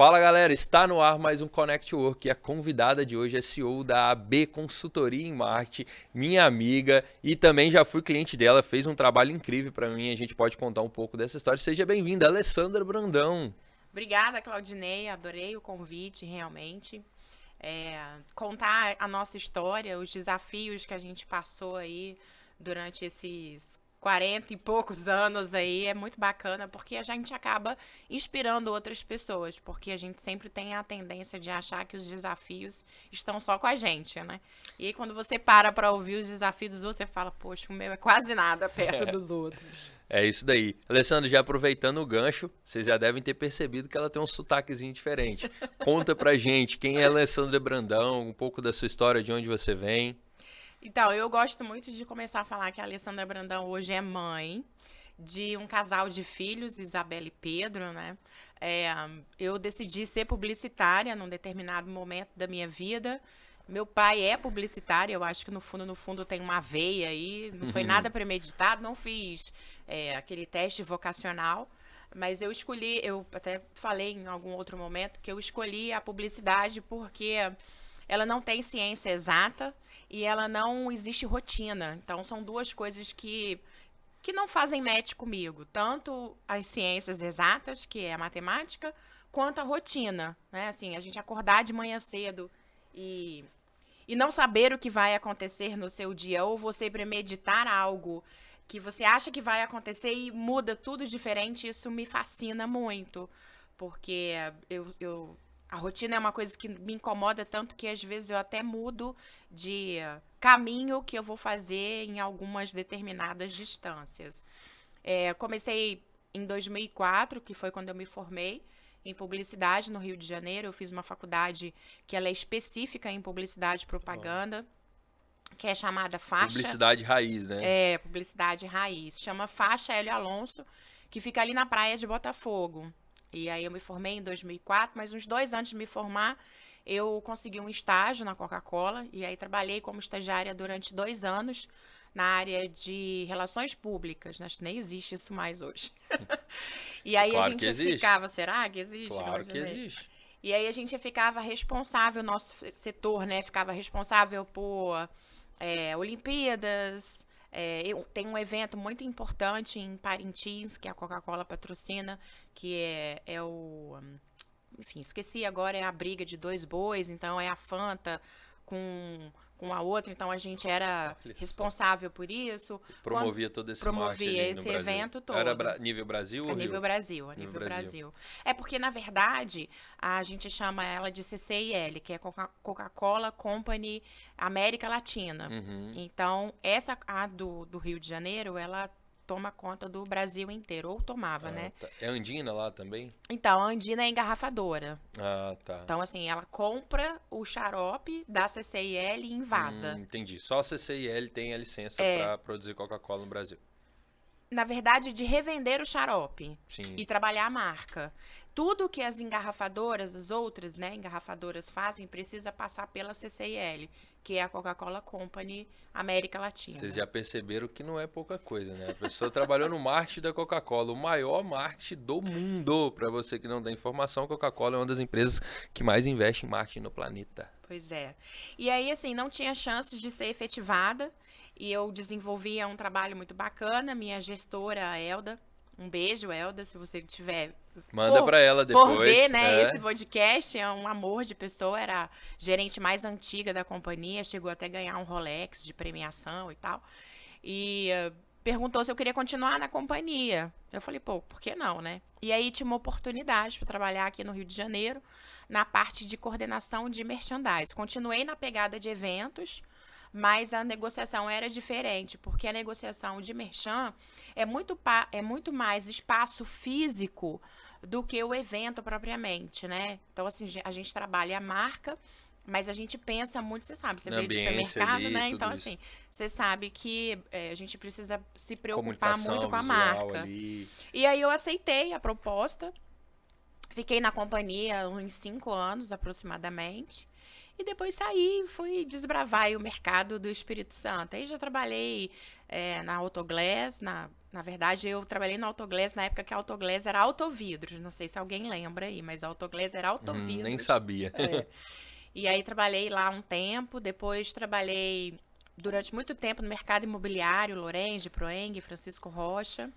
Fala galera, está no ar mais um Connect Work e a convidada de hoje é CEO da AB Consultoria em Marketing, minha amiga e também já fui cliente dela, fez um trabalho incrível para mim, a gente pode contar um pouco dessa história. Seja bem-vinda, Alessandra Brandão. Obrigada, Claudinei. Adorei o convite, realmente. Contar a nossa história, os desafios que a gente passou aí durante esses 40 e poucos anos aí é muito bacana, porque a gente acaba inspirando outras pessoas, porque a gente sempre tem a tendência de achar que os desafios estão só com a gente, né? E aí, quando você para ouvir os desafios dos outros, você fala, poxa, o meu é quase nada perto dos outros. É isso daí. Alessandra, já aproveitando o gancho, vocês já devem ter percebido que ela tem um sotaquezinho diferente. Conta pra gente quem é a Alessandra Brandão, um pouco da sua história, de onde você vem. Então, eu gosto muito de começar a falar que a Alessandra Brandão hoje é mãe de um casal de filhos, Isabela e Pedro, né? É, eu decidi ser publicitária num determinado momento da minha vida. Meu pai é publicitário, eu acho que no fundo tem uma veia aí. Não foi nada premeditado, não fiz aquele teste vocacional. Mas eu escolhi, eu até falei em algum outro momento que eu escolhi a publicidade porque ela não tem ciência exata e ela não existe rotina. Então são duas coisas que não fazem match comigo, tanto as ciências exatas, que é a matemática, quanto a rotina, né? Assim, a gente acordar de manhã cedo e e não saber o que vai acontecer no seu dia, ou você premeditar algo que você acha que vai acontecer e muda tudo diferente, isso me fascina muito. Porque a rotina é uma coisa que me incomoda tanto que às vezes eu até mudo de caminho que eu vou fazer em algumas determinadas distâncias. Comecei em 2004, que foi quando eu me formei em publicidade no Rio de Janeiro. Eu fiz uma faculdade que ela é específica em publicidade e propaganda, que é chamada Faixa, Publicidade raiz, né? publicidade raiz. Chama Faixa Hélio Alonso, que fica ali na praia de Botafogo. E aí eu me formei em 2004, mas uns 2 antes de me formar, eu consegui um estágio na Coca-Cola. E aí trabalhei como estagiária durante 2 anos na área de relações públicas. Acho que nem existe isso mais hoje. E aí a Claro que gente existe. ficava, será que existe? Claro que existe. E aí a gente ficava responsável, nosso setor, né, ficava responsável por Olimpíadas. Tem um evento muito importante em Parintins, que a Coca-Cola patrocina, que é o... Enfim, esqueci agora, é a briga de 2 bois, então é a Fanta com a outra, então a gente era Olha só. responsável por isso. Promovia todo esse marketing Promovia ali no esse Brasil. evento Era todo. nível Brasil A ou nível Rio? Brasil, a Nível nível Brasil. Brasil. É porque, na verdade, a gente chama ela de CCIL, que é Coca-Cola Company América Latina. Uhum. Então, essa a do Rio de Janeiro, ela toma conta do Brasil inteiro, ou tomava, Ah, né? tá. É Andina lá também? Então, a Andina é engarrafadora. Ah, tá. Então, assim, ela compra o xarope da CCIL e invasa. Entendi. Só a CCIL tem a licença É, para produzir Coca-Cola no Brasil. na verdade, de revender o xarope Sim. e trabalhar a marca. Tudo que as engarrafadoras, as outras, né, engarrafadoras fazem, precisa passar pela CCIL, que é a Coca-Cola Company América Vocês Latina. já perceberam que não é pouca coisa, né? A pessoa trabalhou no marketing da Coca-Cola, o maior marketing do mundo. Para você que não tem informação, a Coca-Cola é uma das empresas que mais investe em marketing no planeta. Pois é. E aí, assim, não tinha chances de ser efetivada. E eu desenvolvia um trabalho muito bacana. Minha gestora, a Elda, um beijo, Elda, se você tiver Manda para ela for ver, depois. né, esse É. podcast, é um amor de pessoa, era a gerente mais antiga da companhia, chegou até a ganhar um Rolex de premiação e tal. E perguntou se eu queria continuar na companhia. Eu falei, pô, por que não, né? E aí tinha uma oportunidade para trabalhar aqui no Rio de Janeiro, na parte de coordenação de merchandise. Continuei na pegada de eventos, mas a negociação era diferente, porque a negociação de merchan é muito mais espaço físico do que o evento propriamente, né? Então, assim, a gente trabalha a marca, mas a gente pensa muito, você sabe, você Na veio do ambiência supermercado, ali, né? tudo Então, isso. assim, você sabe que a gente precisa se preocupar muito Comunicação com a visual marca. ali. E aí eu aceitei a proposta Fiquei na companhia uns 5 anos aproximadamente. E depois saí e fui desbravar aí o mercado do Espírito Santo. Aí já trabalhei na Autoglass. Na verdade, eu trabalhei na Autoglass na época que a Autoglass era Autovidros. Não sei se alguém lembra aí, mas a Autoglass era Autovidros. Nem sabia. E aí trabalhei lá um tempo. Depois trabalhei durante muito tempo no mercado imobiliário, Lorenz, Proeng, Francisco Rocha.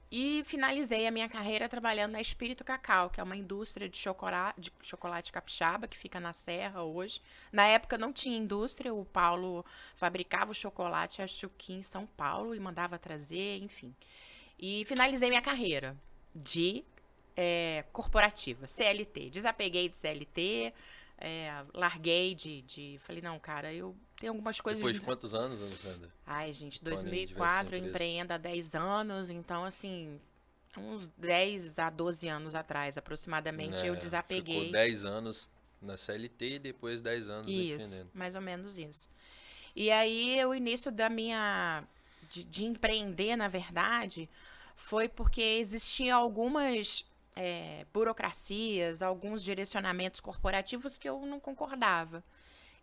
E finalizei a minha carreira trabalhando na Espírito Cacau, que é uma indústria de chocolate capixaba, que fica na Serra hoje. Na época não tinha indústria, o Paulo fabricava o chocolate, acho que em São Paulo, e mandava trazer, enfim. E finalizei minha carreira de corporativa, CLT. Desapeguei de CLT, larguei falei, não, cara, eu tenho algumas coisas... Depois de quantos anos, Alessandra? Ai, gente, 2004 eu empreendo há 10 anos, então, assim, uns 10 a 12 anos atrás, aproximadamente, eu desapeguei. Ficou 10 anos na CLT e depois 10 anos empreendendo. Isso, mais ou menos isso. E aí, o início da minha... de empreender, na verdade, foi porque existiam algumas burocracias, alguns direcionamentos corporativos que eu não concordava.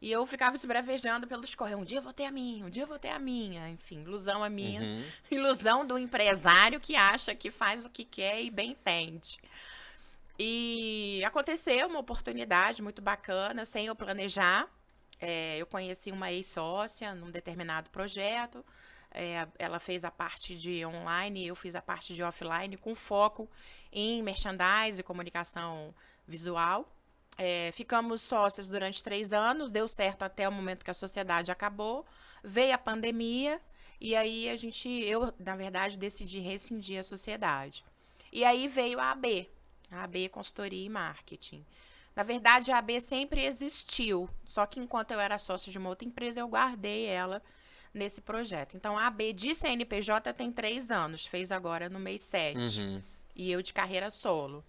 E eu ficava esbravejando pelos correios. Um dia eu vou ter a minha, um dia eu vou ter a minha. Enfim, ilusão a minha. Ilusão do empresário que acha que faz o que quer e bem entende. E aconteceu uma oportunidade muito bacana, sem eu planejar. Eu conheci uma ex-sócia num determinado projeto. Ela fez a parte de online, eu fiz a parte de offline, com foco em merchandising e comunicação visual. Ficamos sócias durante 3 anos, deu certo até o momento que a sociedade acabou, veio a pandemia e aí eu, na verdade, decidi rescindir a sociedade. E aí veio a AB Consultoria e Marketing. Na verdade, a AB sempre existiu, só que enquanto eu era sócia de uma outra empresa, eu guardei ela nesse projeto. Então, a AB de CNPJ tem 3 anos, fez agora no mês 7. E eu de carreira solo.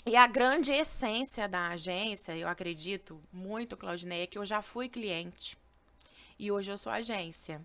E a grande essência da agência, eu acredito muito, Claudinei, é que eu já fui cliente e hoje eu sou agência.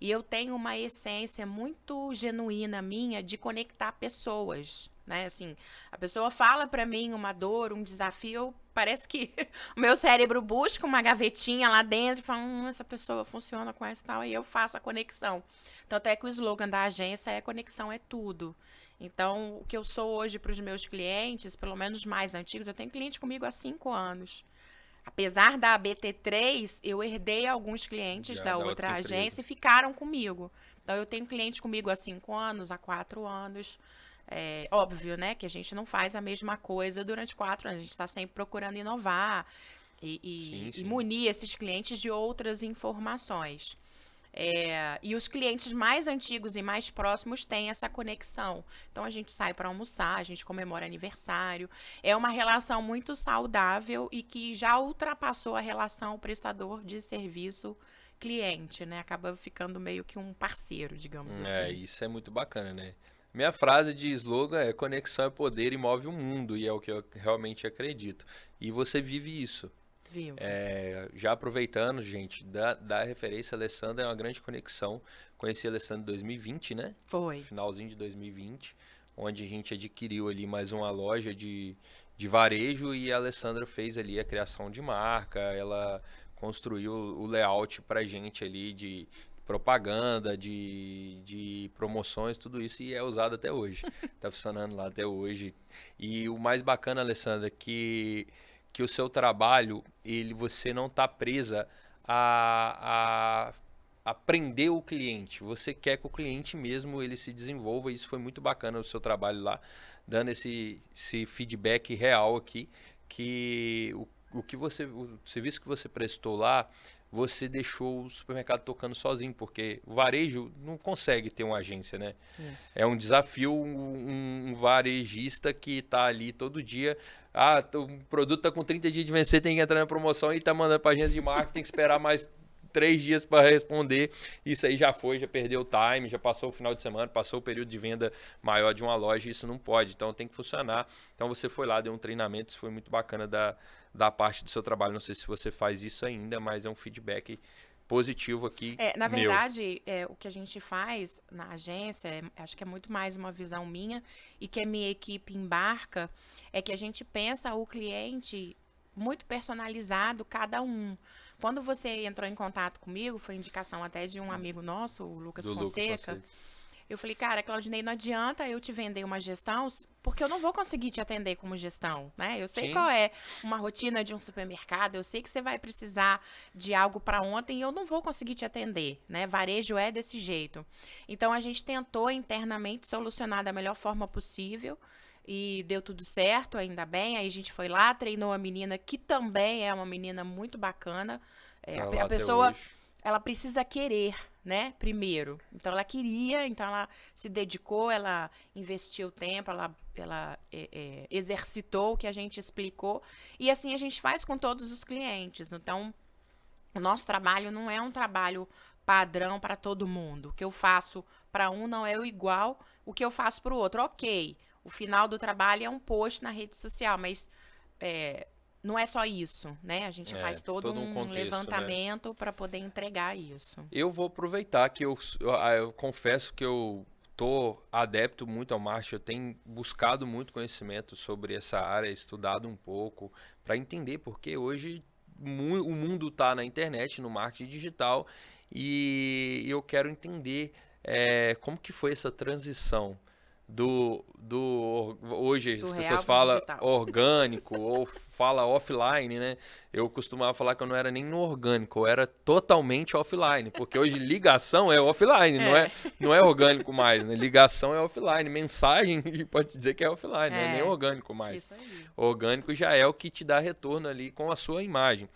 E eu tenho uma essência muito genuína minha de conectar pessoas, né? Assim, a pessoa fala pra mim uma dor, um desafio, parece que o meu cérebro busca uma gavetinha lá dentro e fala, essa pessoa funciona com essa e tal, e eu faço a conexão. Tanto é que o slogan da agência é conexão é tudo. Então, o que eu sou hoje para os meus clientes, pelo menos mais antigos, eu tenho cliente comigo há 5 anos. Apesar da ABT3, eu herdei alguns clientes da outra agência e ficaram comigo. Então, eu tenho cliente comigo há 5 anos, há 4 anos. Óbvio, né, que a gente não faz a mesma coisa durante 4 anos. A gente está sempre procurando inovar e munir esses clientes de outras informações. E os clientes mais antigos e mais próximos têm essa conexão. Então, a gente sai para almoçar, a gente comemora aniversário. É uma relação muito saudável e que já ultrapassou a relação prestador de serviço cliente, né? Acaba ficando meio que um parceiro, digamos assim. Isso é muito bacana, né? Minha frase de slogan é conexão é poder e move o mundo, e é o que eu realmente acredito. E você vive isso. Já aproveitando, gente, da referência, a Alessandra é uma grande conexão. Conheci a Alessandra em 2020, né? Foi. Finalzinho de 2020, onde a gente adquiriu ali mais uma loja de varejo e a Alessandra fez ali a criação de marca, ela construiu o layout pra gente ali de propaganda, de promoções, tudo isso, e é usado até hoje. Tá funcionando lá até hoje. E o mais bacana, Alessandra, que o seu trabalho, você não está presa a aprender o cliente. Você quer que o cliente mesmo ele se desenvolva. Isso foi muito bacana o seu trabalho lá, dando esse feedback real aqui, que o serviço que você prestou lá, você deixou o supermercado tocando sozinho, porque o varejo não consegue ter uma agência, né? Isso. É um desafio, um varejista que está ali todo dia. O produto está com 30 dias de vencer, tem que entrar na promoção e está mandando para a agência de marketing, tem que esperar mais 3 dias para responder. Isso aí já perdeu o time, já passou o final de semana, passou o período de venda maior de uma loja, isso não pode, então tem que funcionar. Então você foi lá, deu um treinamento, isso foi muito bacana da parte do seu trabalho. Não sei se você faz isso ainda, mas é um feedback positivo aqui. Na meu. verdade, o que a gente faz na agência, acho que é muito mais uma visão minha e que a minha equipe embarca, é que a gente pensa o cliente muito personalizado, cada um. Quando você entrou em contato comigo, foi indicação até de um amigo nosso, o Lucas Do Lucas Fonseca. Fonseca. Eu falei, cara, Claudinei, não adianta eu te vender uma gestão, porque eu não vou conseguir te atender como gestão, né? Eu sei Sim. qual é uma rotina de um supermercado, eu sei que você vai precisar de algo para ontem e eu não vou conseguir te atender, né? Varejo é desse jeito. Então, a gente tentou internamente solucionar da melhor forma possível e deu tudo certo, ainda bem. Aí a gente foi lá, treinou a menina, que também é uma menina muito bacana. Tá A lá até pessoa hoje. ela precisa querer, né? Primeiro. Então ela queria, então ela se dedicou, ela investiu tempo, ela exercitou o que a gente explicou. E assim a gente faz com todos os clientes. Então, o nosso trabalho não é um trabalho padrão para todo mundo. O que eu faço para um não é o igual o que eu faço para o outro. Ok, o final do trabalho é um post na rede social, mas não é só isso, né? A gente faz todo um um contexto, né? levantamento para poder entregar isso. Eu vou aproveitar que eu confesso que eu tô adepto muito ao marketing, eu tenho buscado muito conhecimento sobre essa área, estudado um pouco para entender, porque hoje o mundo está na internet, no marketing digital, e eu quero entender como que foi essa transição hoje Do as real pessoas pro falam digital. orgânico ou fala offline, né? Eu costumava falar que eu não era nem no orgânico, eu era totalmente offline, porque hoje ligação é offline, não é orgânico mais, né? Ligação é offline, mensagem pode dizer que é offline, não é nem orgânico mais. Isso aí. Orgânico já é o que te dá retorno ali com a sua imagem.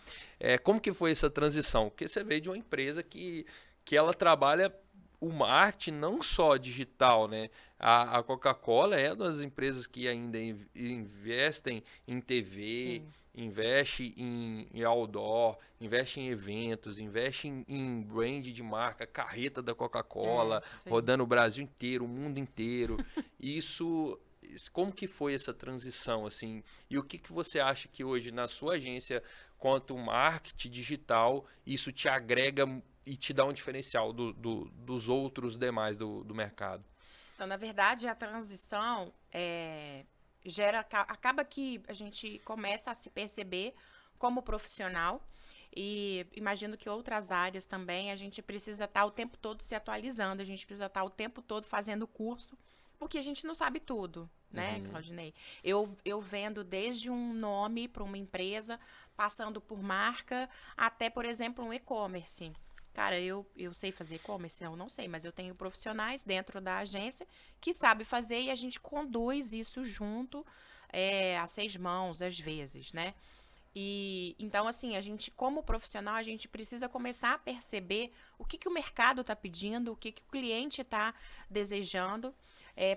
Como que foi essa transição? Porque você veio de uma empresa que ela trabalha o marketing não só digital, né? A Coca-Cola é uma das empresas que ainda investem em TV, Sim. investe em outdoor, investe em eventos, investe em brand de marca, carreta da Coca-Cola, Isso aí. rodando o Brasil inteiro, o mundo inteiro. Como que foi essa transição, assim? E o que você acha que hoje na sua agência, quanto marketing digital, isso te agrega e te dá um diferencial dos outros demais do mercado? Então, na verdade, a transição acaba que a gente começa a se perceber como profissional e imagino que outras áreas também a gente precisa estar o tempo todo se atualizando, a gente precisa estar o tempo todo fazendo curso, porque a gente não sabe tudo, né, Claudinei? Eu vendo desde um nome para uma empresa, passando por marca, até, por exemplo, um e-commerce. Cara, eu sei fazer e-commerce? Eu não sei, mas eu tenho profissionais dentro da agência que sabem fazer e a gente conduz isso junto a 6 mãos, às vezes, né? E então, assim, a gente, como profissional, a gente precisa começar a perceber o que o mercado está pedindo, o que o cliente está desejando,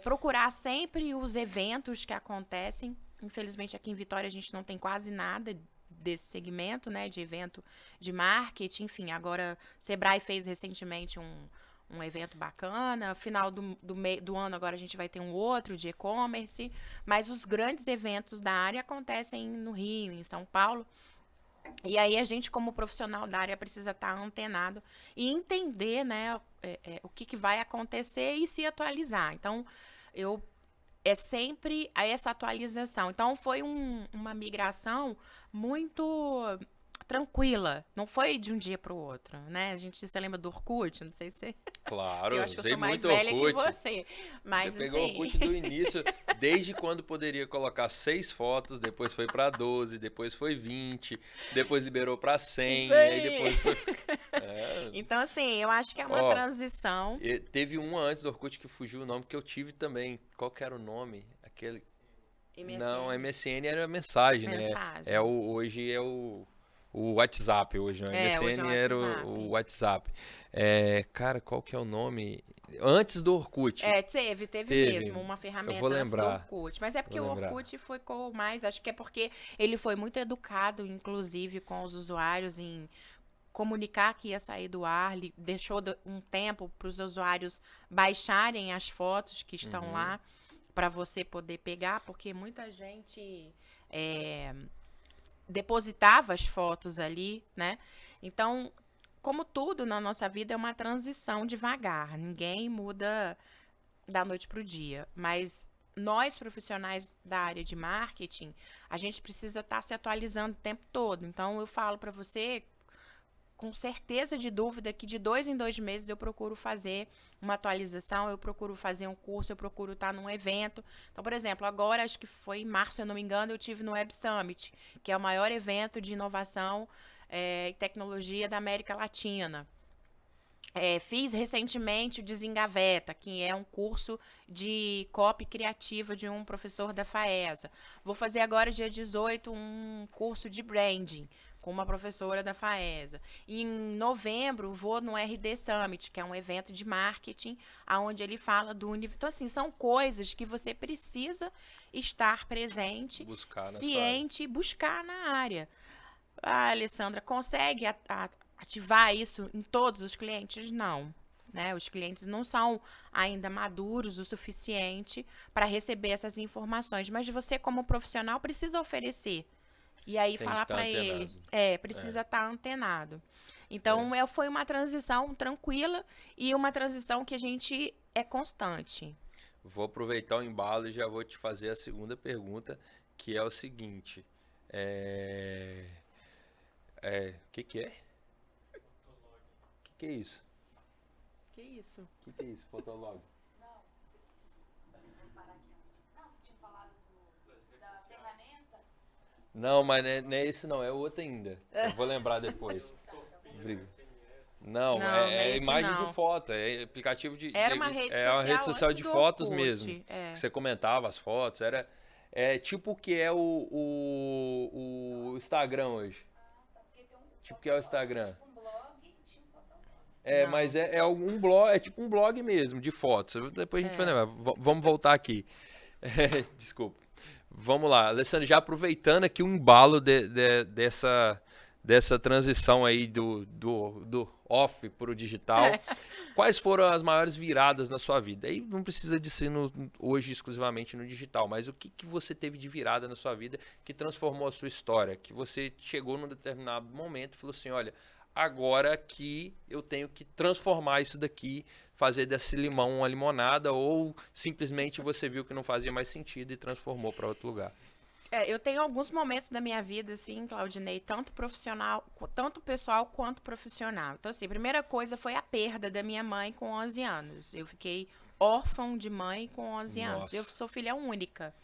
procurar sempre os eventos que acontecem. Infelizmente, aqui em Vitória, a gente não tem quase nada desse segmento, né, de evento de marketing, enfim, agora Sebrae fez recentemente um evento bacana, final do ano agora a gente vai ter um outro de e-commerce, mas os grandes eventos da área acontecem no Rio, em São Paulo, e aí a gente como profissional da área precisa estar antenado e entender, né, o que vai acontecer e se atualizar. Então, é sempre essa atualização. Então, foi uma migração muito tranquila. Não foi de um dia para o outro, né? Você lembra do Orkut? Não sei se... Claro, Eu acho que eu usei sou mais muito velha que Orkut. você. Mas, Você pegou o assim... Orkut do início, desde quando poderia colocar 6 fotos, depois foi para 12, depois foi 20, depois liberou para 100, Isso aí aí. depois foi... Então, assim, eu acho que é uma transição. Teve uma antes do Orkut que fugiu o nome, que eu tive também. Qual que era o nome? Aquele... MSN. Não, MSN era mensagem, né? Hoje é o WhatsApp, hoje, né? Hoje é MSN o era WhatsApp. o WhatsApp. Cara, qual que é o nome? Antes do Orkut. Teve mesmo uma ferramenta eu vou antes do lembrar. Orkut. Mas é porque o Orkut ficou mais... Acho que é porque ele foi muito educado, inclusive, com os usuários em comunicar que ia sair do ar, deixou um tempo para os usuários baixarem as fotos que estão lá para você poder pegar, porque muita gente depositava as fotos ali, né? Então, como tudo na nossa vida, é uma transição devagar. Ninguém muda da noite para o dia. Mas nós, profissionais da área de marketing, a gente precisa estar se atualizando o tempo todo. Então, eu falo para você, com certeza de dúvida, que de 2 em 2 meses eu procuro fazer uma atualização, eu procuro fazer um curso, eu procuro estar num evento. Então, por exemplo, agora, acho que foi em março, se eu não me engano, eu tive no Web Summit, que é o maior evento de inovação e tecnologia da América Latina. Fiz recentemente o Desengaveta, que é um curso de copy criativa de um professor da FAESA. Vou fazer agora, dia 18, um curso de branding com uma professora da FAESA. E em novembro, vou no RD Summit, que é um evento de marketing, onde ele fala do universo. Então, assim, são coisas que você precisa estar presente, ciente e buscar na área. Ah, Alessandra, consegue ativar isso em todos os clientes? Não. Né? Os clientes não são ainda maduros o suficiente para receber essas informações. Mas você, como profissional, precisa oferecer. E aí falar para ele, precisa estar antenado. Então, foi uma transição tranquila e uma transição que a gente é constante. Vou aproveitar o embalo e já vou te fazer a segunda pergunta, que é o seguinte. Que é? Que é isso? Que isso? Que é isso, Fotolog? Não, mas não é esse não, é outro ainda. Eu vou lembrar depois. Não, é imagem de foto, é aplicativo de... Era uma rede social, é uma rede social de fotos Orkut, mesmo. Que você comentava as fotos, tipo o que é o Instagram hoje. Tipo o que é o Instagram. Mas é algum blog, é tipo um blog mesmo, de fotos. Depois a gente vai lembrar. Vamos voltar aqui. Desculpa. Vamos lá, Alessandra, já aproveitando aqui o embalo dessa transição aí do off para o digital, quais foram as maiores viradas na sua vida? Aí não precisa de ser hoje exclusivamente no digital, mas o que você teve de virada na sua vida que transformou a sua história? Que você chegou num determinado momento e falou assim, olha, agora que eu tenho que transformar isso daqui, fazer desse limão uma limonada, ou simplesmente você viu que não fazia mais sentido e transformou para outro lugar? Eu tenho alguns momentos da minha vida, assim, Claudinei, tanto profissional, tanto pessoal quanto profissional. Então, assim, a primeira coisa foi a perda da minha mãe com 11 anos. Eu fiquei órfã de mãe com 11 anos. Eu sou filha única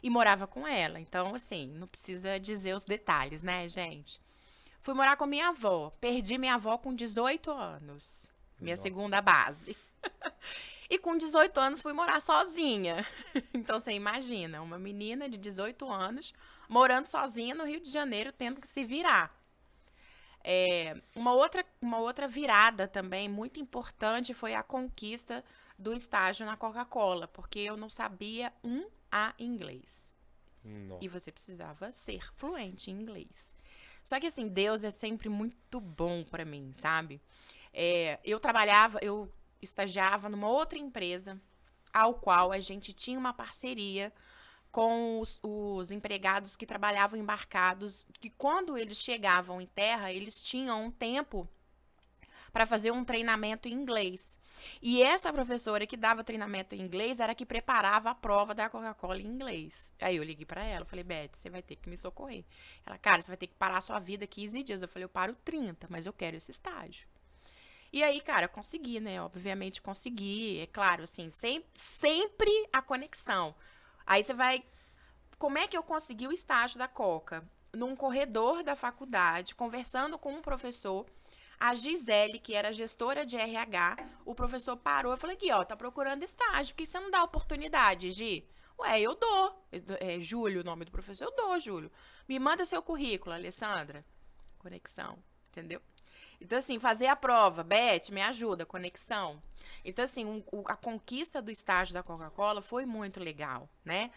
e morava com ela. Então, assim, não precisa dizer os detalhes, né, gente? Fui morar com minha avó. Perdi minha avó com 18 anos. Minha segunda base. E com 18 anos fui morar sozinha. Então, você imagina, uma menina de 18 anos morando sozinha no Rio de Janeiro, tendo que se virar. Uma outra virada também muito importante foi a conquista do estágio na Coca-Cola, porque eu não sabia um A inglês. Não. E você precisava ser fluente em inglês. Só que, assim, Deus é sempre muito bom pra mim, sabe? Eu estagiava numa outra empresa, ao qual a gente tinha uma parceria com os empregados que trabalhavam embarcados, que quando eles chegavam em terra, eles tinham um tempo para fazer um treinamento em inglês. E essa professora que dava treinamento em inglês era a que preparava a prova da Coca-Cola em inglês. Aí eu liguei para ela, falei, Beth, você vai ter que me socorrer. Ela, cara, você vai ter que parar a sua vida 15 dias. Eu falei, eu paro 30, mas eu quero esse estágio. E aí, cara, eu consegui, né? Obviamente consegui. É claro, assim, sempre a conexão. Aí você vai... Como é que eu consegui o estágio da Coca? Num corredor da faculdade, conversando com um professor, a Gisele, que era gestora de RH, o professor parou e falou aqui, ó, tá procurando estágio, por que você não dá oportunidade, Gi? Ué, eu dou. Júlio, o nome do professor, eu dou, Júlio. Me manda seu currículo, Alessandra. Conexão, entendeu? Então, assim, fazer a prova, Beth, me ajuda, conexão. Então, assim, a conquista do estágio da Coca-Cola foi muito legal, né?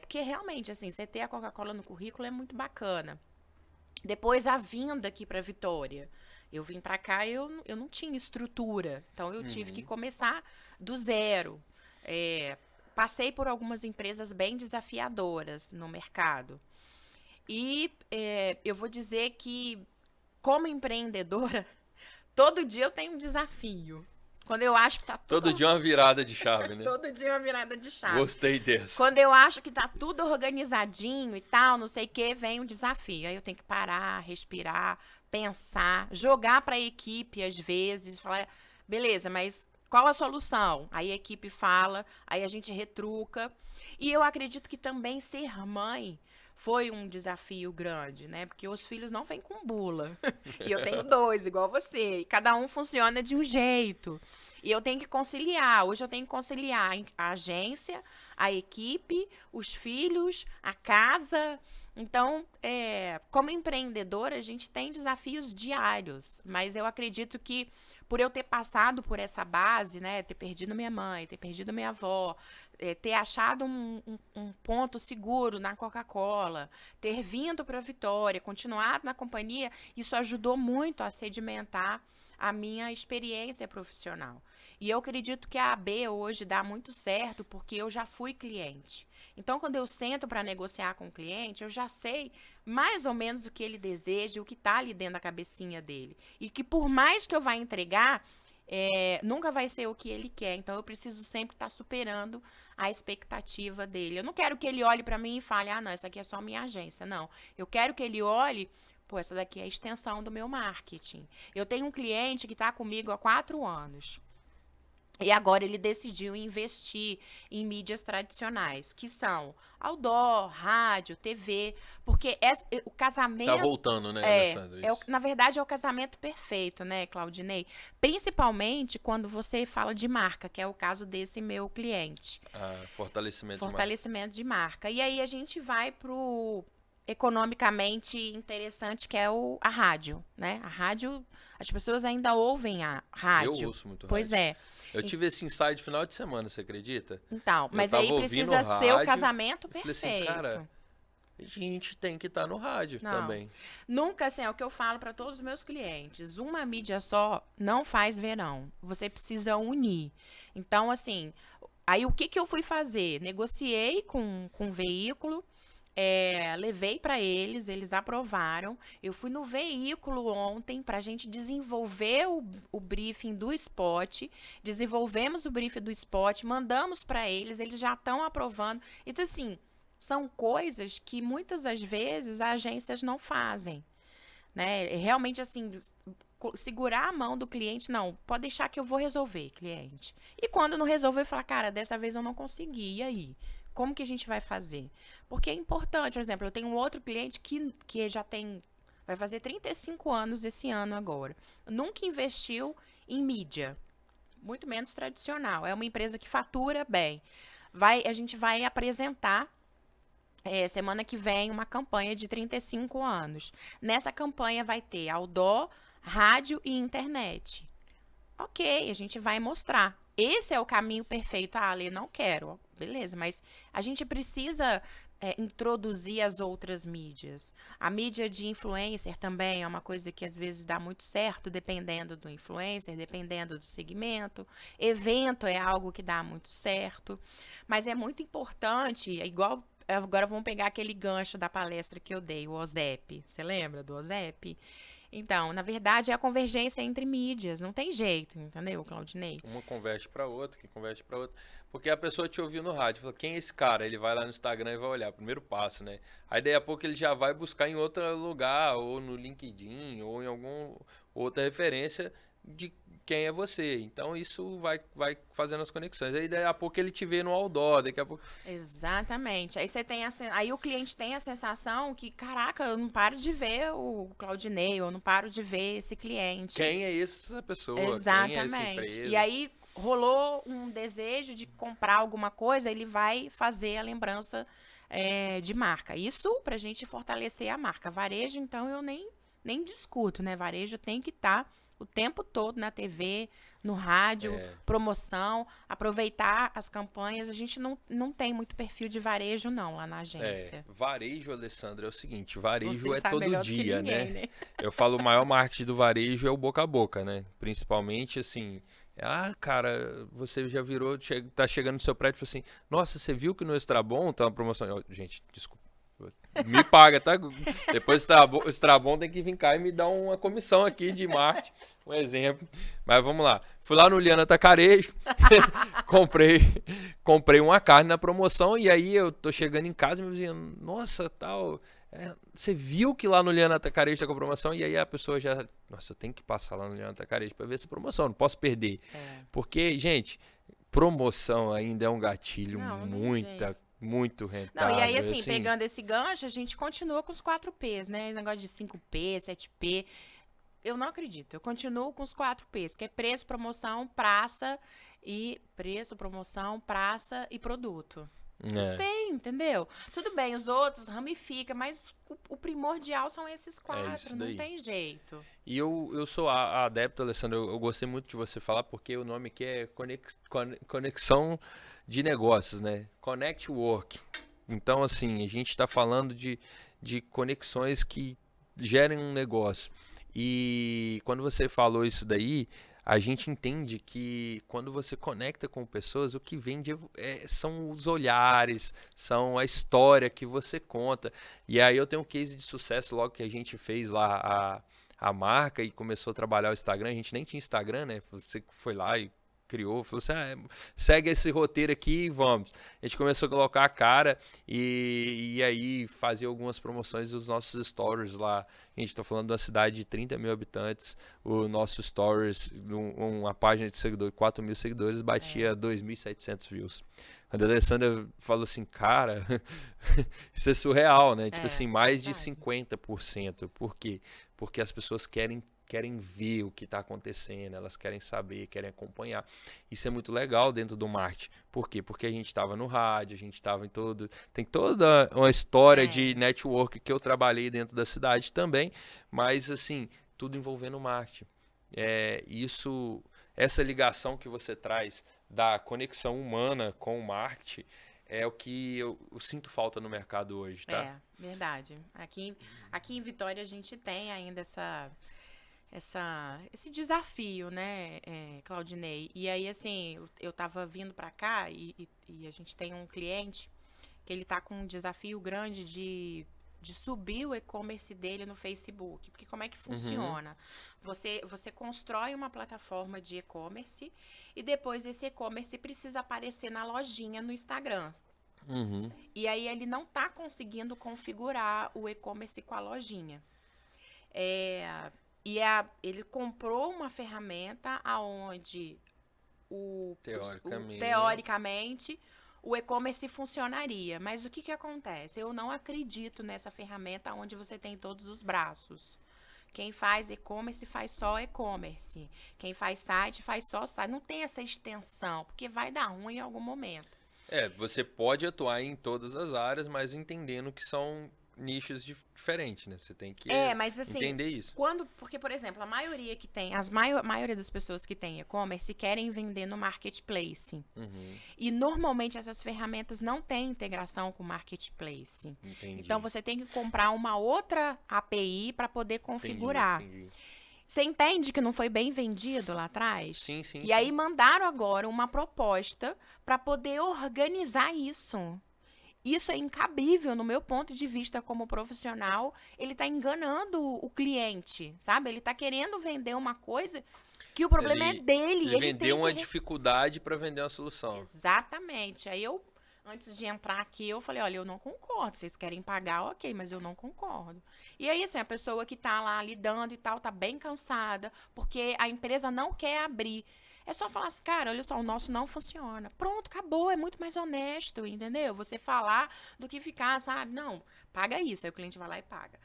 Porque, realmente, assim, você ter a Coca-Cola no currículo é muito bacana. Depois, a vinda aqui para Vitória. Eu vim para cá e eu não tinha estrutura. Então, eu tive que começar do zero. Passei por algumas empresas bem desafiadoras no mercado. E eu vou dizer que, como empreendedora, Todo dia eu tenho um desafio. Quando eu acho que tá tudo... Todo dia uma virada de chave, né? Todo dia uma virada de chave. Gostei dessa. Quando eu acho que tá tudo organizadinho e tal, não sei o que, vem um desafio. Aí eu tenho que parar, respirar, pensar, jogar para a equipe às vezes, falar, beleza, mas qual a solução? Aí a equipe fala, aí a gente retruca. E eu acredito que também ser mãe foi um desafio grande, né? Porque os filhos não vêm com bula. E eu tenho 2, igual você. E cada um funciona de um jeito. E eu tenho que conciliar. Hoje eu tenho que conciliar a agência, a equipe, os filhos, a casa. Então, como empreendedora, a gente tem desafios diários. Mas eu acredito que por eu ter passado por essa base, né? Ter perdido minha mãe, ter perdido minha avó, ter achado um ponto seguro na Coca-Cola, ter vindo para a Vitória, continuado na companhia, isso ajudou muito a sedimentar a minha experiência profissional. E eu acredito que a AB hoje dá muito certo porque eu já fui cliente. Então, quando eu sento para negociar com o cliente, eu já sei mais ou menos o que ele deseja, o que está ali dentro da cabecinha dele. E que por mais que eu vá entregar, nunca vai ser o que ele quer. Então, eu preciso sempre estar superando a expectativa dele. Eu não quero que ele olhe para mim e fale, ah, não, essa aqui é só a minha agência. Não, eu quero que ele olhe, pô, essa daqui é a extensão do meu marketing. Eu tenho um cliente que está comigo há 4 anos. E agora ele decidiu investir em mídias tradicionais, que são outdoor, rádio, TV, porque o casamento... Tá voltando, né, Alessandra? Na verdade, é o casamento perfeito, né, Claudinei? Principalmente quando você fala de marca, que é o caso desse meu cliente. Fortalecimento de marca. E aí a gente vai pro economicamente interessante, que é a rádio, né? A rádio, as pessoas ainda ouvem a rádio. Eu ouço muito rádio. Pois é. Eu tive esse insight final de semana, você acredita? Então, mas aí precisa ser o casamento perfeito. Falei assim, cara, a gente tem que estar no rádio também. Nunca, assim, é o que eu falo para todos os meus clientes. Uma mídia só não faz verão. Você precisa unir. Então, assim, aí o que eu fui fazer? Negociei com o veículo, levei para eles aprovaram. Eu fui no veículo ontem para a gente desenvolver o briefing do spot, desenvolvemos o briefing do spot, mandamos para eles já estão aprovando. Então, assim, são coisas que muitas das vezes as agências não fazem, né? Realmente, assim, segurar a mão do cliente, não, pode deixar que eu vou resolver, cliente. E quando não resolver, falar, cara, dessa vez eu não consegui, e aí? Como que a gente vai fazer? Porque é importante, por exemplo, eu tenho um outro cliente que já vai fazer 35 anos esse ano agora. Nunca investiu em mídia, muito menos tradicional. É uma empresa que fatura bem. A gente vai apresentar semana que vem uma campanha de 35 anos. Nessa campanha vai ter outdoor, rádio e internet. Ok, a gente vai mostrar. Esse é o caminho perfeito. Ah, Ale, não quero. Beleza, mas a gente precisa introduzir as outras mídias. A mídia de influencer também é uma coisa que às vezes dá muito certo, dependendo do influencer, dependendo do segmento. Evento é algo que dá muito certo. Mas é muito importante, igual... Agora vamos pegar aquele gancho da palestra que eu dei, o OZEP. Você lembra do OZEP? Então, na verdade, é a convergência entre mídias. Não tem jeito, entendeu, Claudinei? Uma converte para outra, que converte para outra. Porque a pessoa te ouviu no rádio, falou, quem é esse cara? Ele vai lá no Instagram e vai olhar, primeiro passo, né? Aí, daí a pouco, ele já vai buscar em outro lugar, ou no LinkedIn, ou em alguma outra referência de quem é você. Então, isso vai fazendo as conexões. Aí, daí a pouco, ele te vê no outdoor, daqui a pouco... Exatamente. Aí você tem aí o cliente tem a sensação que, caraca, eu não paro de ver o Claudinei, eu não paro de ver esse cliente. Quem é essa pessoa? Exatamente. Quem é essa empresa? E aí rolou um desejo de comprar alguma coisa, ele vai fazer a lembrança de marca. Isso pra gente fortalecer a marca. Varejo, então, eu nem discuto, né? Varejo tem que estar o tempo todo na TV, no rádio, promoção, aproveitar as campanhas. A gente não tem muito perfil de varejo, não, lá na agência. Varejo, Alessandra, é o seguinte, varejo Você sabe todo melhor dia, do que ninguém, né? Eu falo, o maior marketing do varejo é o boca a boca, né? Principalmente, assim, cara, você já virou, tá chegando no seu prédio e fala assim, nossa, você viu que no Extra Bom tá uma promoção? Gente, desculpa. Me paga, tá? Depois o Strabon tem que vir cá e me dar uma comissão aqui de marketing, um exemplo. Mas vamos lá. Fui lá no Liana Atacarejo, comprei uma carne na promoção e aí eu tô chegando em casa e me dizendo, nossa, tal, você viu que lá no Liana Atacarejo tá com promoção? E aí a pessoa já, nossa, eu tenho que passar lá no Liana Atacarejo pra ver essa promoção, não posso perder. Porque, gente, promoção ainda é um gatilho muito rentável. Não, e aí, assim, pegando esse gancho, a gente continua com os 4Ps, né? Esse negócio de 5P, 7P. Eu não acredito. Eu continuo com os 4Ps, que é preço, promoção, praça e produto. Não tem, entendeu? Tudo bem, os outros ramifica, mas o primordial são esses 4, não tem jeito. E eu sou adepto, Alessandro, eu gostei muito de você falar, porque o nome aqui é conexão de negócios, né? Connect Work. Então, assim, a gente está falando de conexões que gerem um negócio. E quando você falou isso daí, a gente entende que quando você conecta com pessoas, o que vende são os olhares, são a história que você conta. E aí eu tenho um case de sucesso logo que a gente fez lá a marca e começou a trabalhar o Instagram. A gente nem tinha Instagram, né? Você foi lá e criou, falou assim, segue esse roteiro aqui e vamos. A gente começou a colocar a cara e aí fazer algumas promoções dos nossos stories lá. A gente está falando de uma cidade de 30 mil habitantes, o nosso stories, uma página de seguidores, 4 mil seguidores, batia 2.700 views. A Alessandra falou assim, cara, isso é surreal, né? Tipo assim, mais de 50%. Por quê? Porque as pessoas querem ver o que está acontecendo, elas querem saber, querem acompanhar. Isso é muito legal dentro do marketing. Por quê? Porque a gente estava no rádio, a gente estava em todo... Tem toda uma história de network que eu trabalhei dentro da cidade também, mas assim, tudo envolvendo marketing. Essa ligação que você traz da conexão humana com o marketing é o que eu sinto falta no mercado hoje, tá? Verdade. Aqui em Vitória a gente tem ainda esse desafio, né, Claudinei? E aí, assim, eu tava vindo para cá e a gente tem um cliente que ele tá com um desafio grande de subir o e-commerce dele no Facebook. Porque como é que funciona? Você constrói uma plataforma de e-commerce e depois esse e-commerce precisa aparecer na lojinha no Instagram. E aí ele não tá conseguindo configurar o e-commerce com a lojinha. Ele comprou uma ferramenta aonde teoricamente o e-commerce funcionaria. Mas o que acontece? Eu não acredito nessa ferramenta onde você tem todos os braços. Quem faz e-commerce faz só e-commerce. Quem faz site faz só site. Não tem essa extensão, porque vai dar ruim em algum momento. Você pode atuar em todas as áreas, mas entendendo que são nichos diferentes, né? Você tem que mas, assim, entender isso. Porque, por exemplo, a maioria das pessoas que tem e-commerce querem vender no marketplace. E normalmente essas ferramentas não têm integração com o marketplace. Entendi. Então você tem que comprar uma outra API para poder configurar. Entendi. Você entende que não foi bem vendido lá atrás? Sim. E aí mandaram agora uma proposta para poder organizar isso. Isso é incabível no meu ponto de vista como profissional. Ele está enganando o cliente, sabe? Ele está querendo vender uma coisa que o problema é dele. Ele vendeu uma dificuldade para vender uma solução. Exatamente. Aí antes de entrar aqui, eu falei, olha, eu não concordo. Vocês querem pagar, ok, mas eu não concordo. E aí, assim, a pessoa que está lá lidando e tal, tá bem cansada, porque a empresa não quer abrir. É só falar assim, cara, olha só, o nosso não funciona. Pronto, acabou, é muito mais honesto, entendeu? Você falar do que ficar, sabe? Não, paga isso. Aí o cliente vai lá e paga.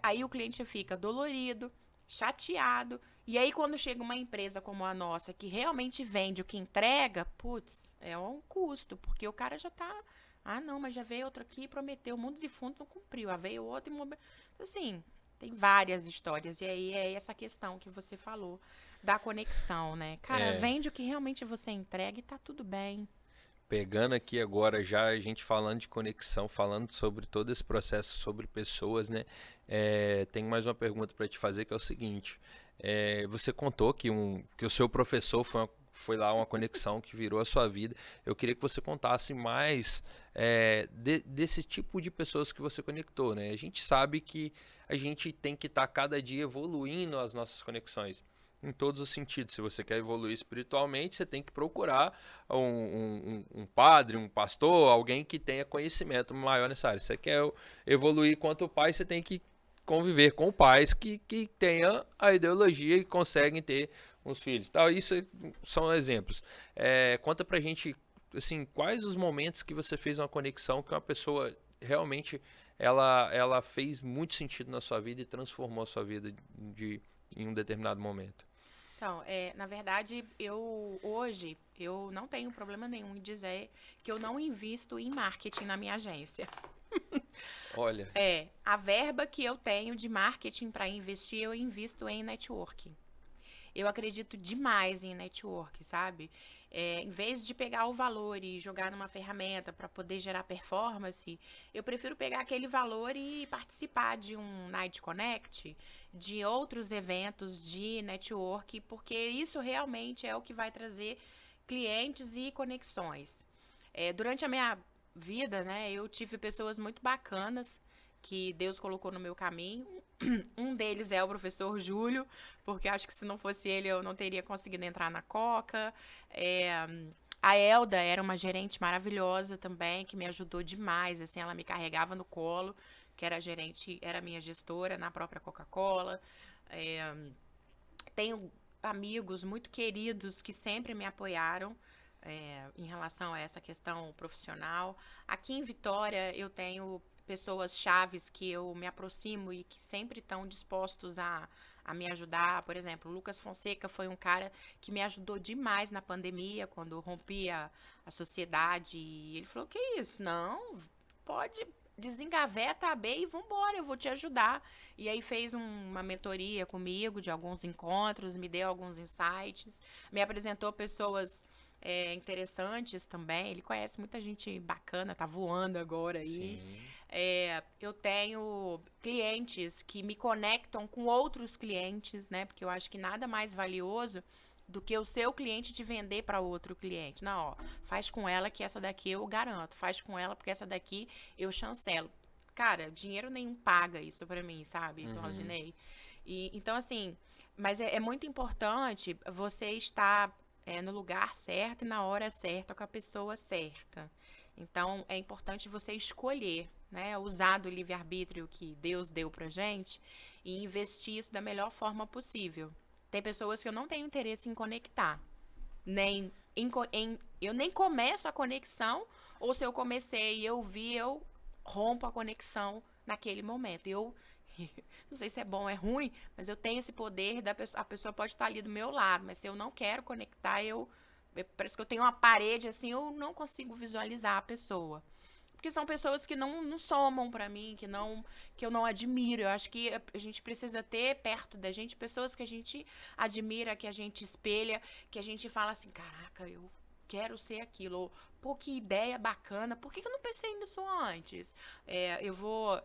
Aí o cliente fica dolorido, chateado. E aí quando chega uma empresa como a nossa, que realmente vende o que entrega, putz, é um custo, porque o cara já tá... Ah, não, mas já veio outro aqui e prometeu mundos e fundos, não cumpriu. Ah, veio outro e... Assim, tem várias histórias. E aí é essa questão que você falou da conexão, né? Cara, vende o que realmente você entrega e tá tudo bem. Pegando aqui agora já a gente falando de conexão, falando sobre todo esse processo, sobre pessoas, né? Tem mais uma pergunta para te fazer que é o seguinte. Você contou que o seu professor foi lá uma conexão que virou a sua vida. Eu queria que você contasse mais desse tipo de pessoas que você conectou, né? A gente sabe que a gente tem que estar cada dia evoluindo as nossas conexões. Em todos os sentidos. Se você quer evoluir espiritualmente, você tem que procurar um padre, um pastor, alguém que tenha conhecimento maior nessa área. Se você quer evoluir quanto pai, você tem que conviver com pais que tenham a ideologia e conseguem ter uns filhos. Tal. Isso são exemplos. Conta pra gente, assim, quais os momentos que você fez uma conexão que uma pessoa realmente ela fez muito sentido na sua vida e transformou a sua vida em um determinado momento. Então, na verdade, hoje eu não tenho problema nenhum em dizer que eu não invisto em marketing na minha agência. Olha. A verba que eu tenho de marketing para investir, eu invisto em networking. Eu acredito demais em network, sabe? Em vez de pegar o valor e jogar numa ferramenta para poder gerar performance, eu prefiro pegar aquele valor e participar de um Night Connect, de outros eventos de network, porque isso realmente é o que vai trazer clientes e conexões. Durante a minha vida, né, eu tive pessoas muito bacanas que Deus colocou no meu caminho. Um deles é o professor Júlio, porque acho que se não fosse ele eu não teria conseguido entrar na Coca. A Elda era uma gerente maravilhosa também, que me ajudou demais, assim, ela me carregava no colo, que era gerente, era minha gestora na própria Coca-Cola. Tenho amigos muito queridos que sempre me apoiaram em relação a essa questão profissional. Aqui em Vitória eu tenho pessoas chaves que eu me aproximo e que sempre estão dispostos a me ajudar. Por exemplo, o Lucas Fonseca foi um cara que me ajudou demais na pandemia, quando rompi a sociedade. E ele falou, que isso? Não, pode, desengaveta a B e vambora, eu vou te ajudar. E aí fez uma mentoria comigo de alguns encontros, me deu alguns insights, me apresentou pessoas interessantes também. Ele conhece muita gente bacana, tá voando agora aí. Eu tenho clientes que me conectam com outros clientes, né? Porque eu acho que nada mais valioso do que o seu cliente te vender para outro cliente. Não, ó, faz com ela que essa daqui eu garanto. Faz com ela porque essa daqui eu chancelo. Cara, dinheiro nenhum paga isso para mim, sabe, Claudinei? Então, assim, mas é muito importante você estar no lugar certo e na hora certa com a pessoa certa. Então, é importante você escolher, né, usar do livre-arbítrio que Deus deu pra gente e investir isso da melhor forma possível. Tem pessoas que eu não tenho interesse em conectar, eu nem começo a conexão, ou se eu comecei e eu vi, eu rompo a conexão naquele momento. Não sei se é bom ou é ruim, mas eu tenho esse poder a pessoa pode estar ali do meu lado, mas se eu não quero conectar, parece que eu tenho uma parede assim, eu não consigo visualizar a pessoa. Porque são pessoas que não somam pra mim, que eu não admiro. Eu acho que a gente precisa ter perto da gente pessoas que a gente admira, que a gente espelha, que a gente fala assim, caraca, eu quero ser aquilo. Ou, pô, que ideia bacana. Por que eu não pensei nisso antes? Eu vou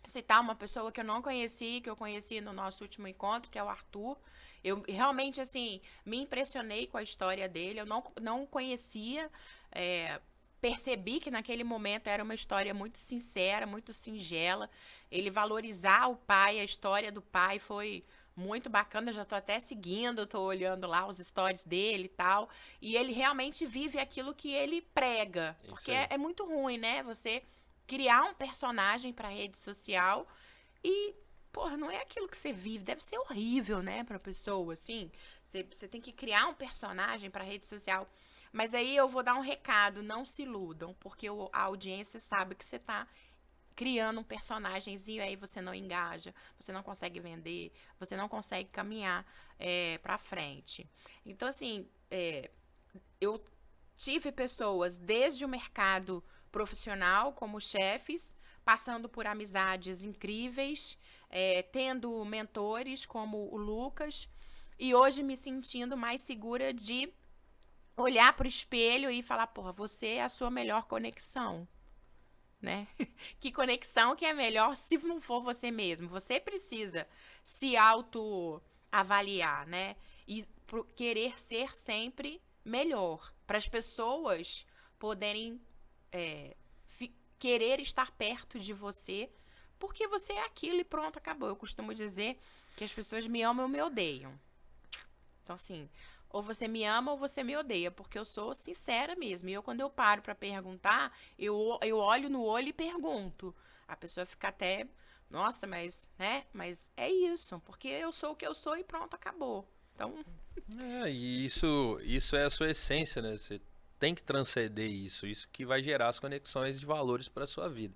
citar uma pessoa que eu não conheci, que eu conheci no nosso último encontro, que é o Arthur. Eu realmente, assim, me impressionei com a história dele. Eu não conhecia, percebi que naquele momento era uma história muito sincera, muito singela. Ele valorizar o pai, a história do pai foi muito bacana. Eu já tô até seguindo, tô olhando lá os stories dele e tal. E ele realmente vive aquilo que ele prega. Porque é muito ruim, né? Você criar um personagem pra rede social e, porra, não é aquilo que você vive. Deve ser horrível, né, pra pessoa, assim. Você tem que criar um personagem pra rede social. Mas aí eu vou dar um recado, não se iludam, porque a audiência sabe que você tá criando um personagemzinho, aí você não engaja, você não consegue vender, você não consegue caminhar pra frente. Então, assim, eu tive pessoas desde o mercado profissional, como chefes, passando por amizades incríveis, tendo mentores como o Lucas, e hoje me sentindo mais segura de olhar pro espelho e falar, porra, você é a sua melhor conexão, né? Que conexão que é melhor se não for você mesmo? Você precisa se autoavaliar, né? E querer ser sempre melhor, para as pessoas poderem querer estar perto de você, porque você é aquilo e pronto, acabou. Eu costumo dizer que as pessoas me amam ou me odeiam. Então, assim, ou você me ama ou você me odeia, porque eu sou sincera mesmo. E quando eu paro pra perguntar, eu olho no olho e pergunto. A pessoa fica até, nossa, mas, né? Mas é isso, porque eu sou o que eu sou e pronto, acabou. Então, E isso é a sua essência, né? Você tem que transcender isso que vai gerar as conexões de valores para a sua vida.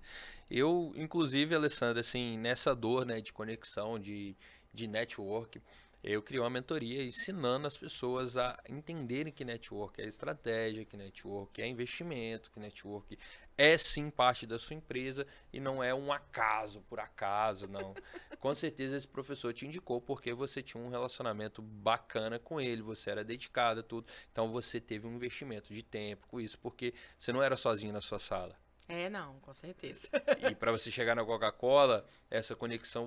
Eu, inclusive, Alessandra, assim, nessa dor, né, de conexão, de network, eu criei uma mentoria ensinando as pessoas a entenderem que network é estratégia, que network é investimento, que network é sim parte da sua empresa e não é um acaso por acaso, não. Com certeza esse professor te indicou porque você tinha um relacionamento bacana com ele, você era dedicado a tudo, então você teve um investimento de tempo com isso, porque você não era sozinho na sua sala. não, com certeza. E para você chegar na Coca-Cola, essa conexão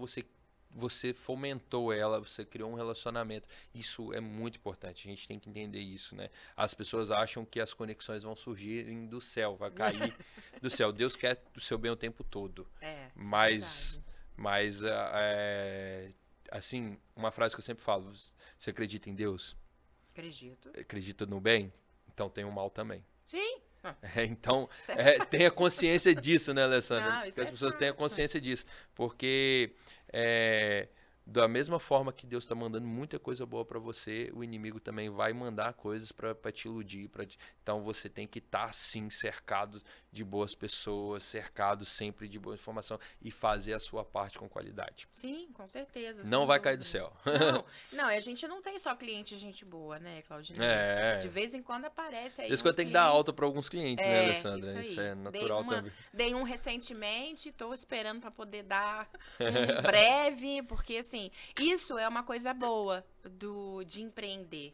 você fomentou ela, você criou um relacionamento. Isso é muito importante, a gente tem que entender isso, né? As pessoas acham que as conexões vão surgir do céu, vai cair do céu. Deus quer o seu bem o tempo todo. Isso é Mas, verdade. assim, uma frase que eu sempre falo, você acredita em Deus? Acredito. Acredita no bem? Então tem o mal também. Sim. Então, Isso é tenha consciência disso, né, Alessandra? Não, Que isso as é pessoas tenham fato. consciência disso. Porque da mesma forma que Deus está mandando muita coisa boa para você, o inimigo também vai mandar coisas para te iludir. Então você tem que estar, sim, cercado de boas pessoas, cercado sempre de boa informação e fazer a sua parte com qualidade. Sim, com certeza, Não sem vai cair do dúvida. céu. Não, e a gente não tem só cliente gente boa, né, Claudinei? De É. vez em quando aparece Por aí isso que eu uns tenho que dar clientes. alta para alguns clientes, né, Isso Alessandra? Isso aí. é natural também. Dei um recentemente, tô esperando para poder dar um breve, porque assim, isso é uma coisa boa de empreender.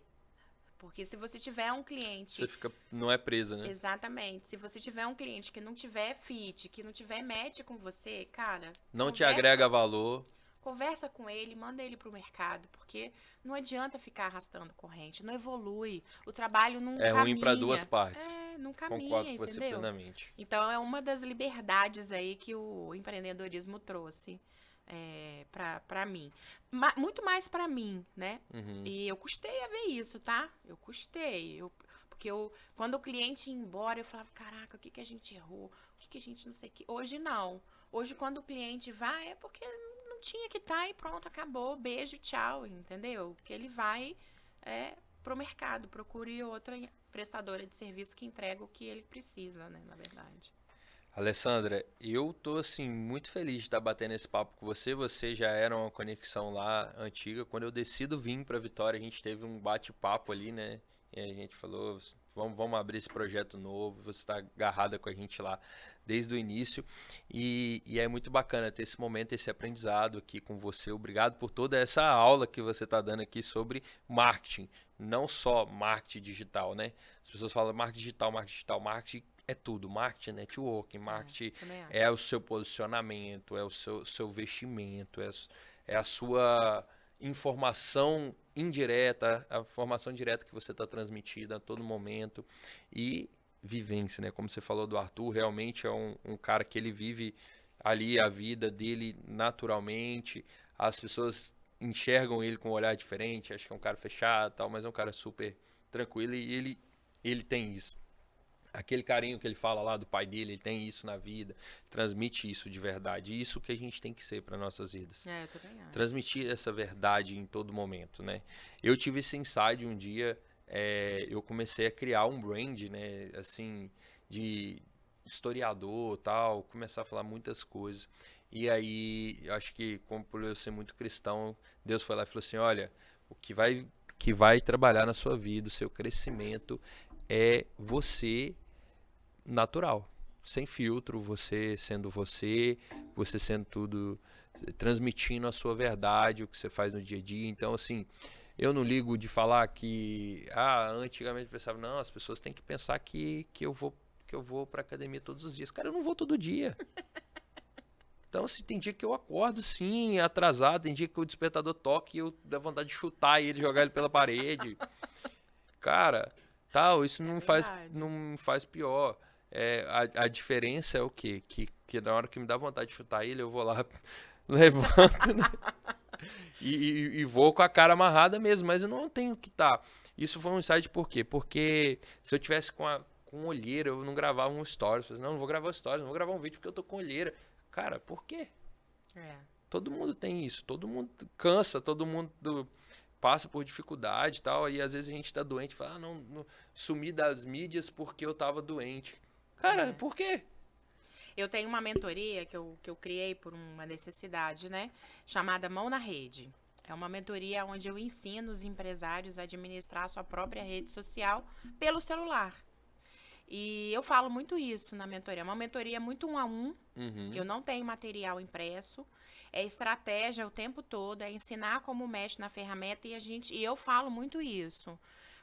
Porque se você tiver um cliente, Não é presa, né? exatamente, se você tiver um cliente que não tiver fit, que não tiver match com você, cara, Não te agrega valor. conversa com ele, manda ele pro mercado, porque não adianta ficar arrastando corrente, não evolui, o trabalho não É ruim para duas caminha. partes. Não Concordo caminha, com você entendeu? plenamente. Então é uma das liberdades aí que o empreendedorismo trouxe para mim. Muito mais para mim, né? Uhum. E eu custei a ver isso, tá? Eu custei. Porque quando o cliente ia embora, eu falava, caraca, o que a gente errou? O que a gente não sei o que. Hoje não. Hoje, quando o cliente vai, é porque não tinha que estar e pronto, acabou. Beijo, tchau, entendeu? Porque ele vai pro mercado, procure outra prestadora de serviço que entrega o que ele precisa, né, na verdade. Alessandra, eu tô assim muito feliz de estar batendo esse papo com você. Você já era uma conexão lá antiga. Quando eu decido vir para Vitória, a gente teve um bate-papo ali, né? E a gente falou, vamos abrir esse projeto novo. Você está agarrada com a gente lá desde o início. E é muito bacana ter esse momento, esse aprendizado aqui com você. Obrigado por toda essa aula que você está dando aqui sobre marketing. Não só marketing digital, né? As pessoas falam marketing digital, marketing digital, marketing é tudo. Marketing é networking, marketing é o seu posicionamento, é o seu vestimento, é a sua informação indireta, a informação direta que você está transmitindo a todo momento e vivência, né? Como você falou do Arthur, realmente é um cara que ele vive ali a vida dele naturalmente, as pessoas enxergam ele com um olhar diferente, acho que é um cara fechado, tal, mas é um cara super tranquilo e ele tem isso. Aquele carinho que ele fala lá do pai dele, ele tem isso na vida, transmite isso de verdade. E isso que a gente tem que ser para nossas vidas. Eu também acho. Transmitir essa verdade em todo momento, né? Eu tive esse insight um dia, eu comecei a criar um brand, né? Assim, de historiador tal, começar a falar muitas coisas. E aí, eu acho que, como por eu ser muito cristão, Deus foi lá e falou assim, olha, o que vai trabalhar na sua vida, o seu crescimento, é você natural, sem filtro, você sendo tudo, transmitindo a sua verdade, o que você faz no dia a dia. Então, assim, eu não ligo de falar que, antigamente eu pensava, não, as pessoas têm que pensar que eu vou pra academia todos os dias. Cara, eu não vou todo dia. Então, assim, tem dia que eu acordo, sim, atrasado, tem dia que o despertador toca e eu dá vontade de chutar ele, jogar ele pela parede. Cara, isso não me faz pior. A diferença é o quê? Que na hora que me dá vontade de chutar ele, eu vou lá, levanto, né? E vou com a cara amarrada mesmo, mas eu não tenho que estar. Isso foi um insight por quê? Porque se eu tivesse com olheira, eu não gravava um stories. Não vou gravar stories, não vou gravar um vídeo porque eu tô com olheira. Cara, por quê? Todo mundo tem isso, todo mundo cansa, todo mundo passa por dificuldade e tal, e às vezes a gente tá doente e fala, não, sumi das mídias porque eu tava doente. Cara, por quê? Eu tenho uma mentoria que eu criei por uma necessidade, né? Chamada Mão na Rede. É uma mentoria onde eu ensino os empresários a administrar a sua própria rede social pelo celular. E eu falo muito isso na mentoria. É uma mentoria muito 1 a 1. Eu não tenho material impresso. É estratégia o tempo todo. É ensinar como mexe na ferramenta. E eu falo muito isso.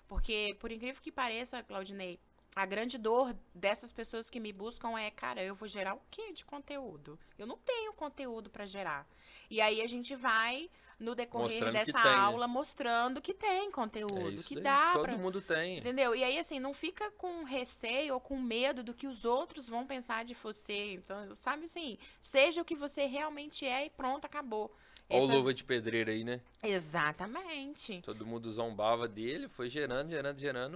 Porque, por incrível que pareça, Claudinei, a grande dor dessas pessoas que me buscam é, cara, eu vou gerar o quê de conteúdo? Eu não tenho conteúdo para gerar. E aí a gente vai, no decorrer Mostrando que dessa tem, né? aula, mostrando que tem É conteúdo, isso que daí, dá todo pra... mundo tem. Entendeu? E aí, assim, não fica com receio ou com medo do que os outros vão pensar de você. Então, sabe assim, seja o que você realmente é e pronto, acabou. Ó o Luva de Pedreiro aí, né? Exatamente. Todo mundo zombava dele, foi gerando,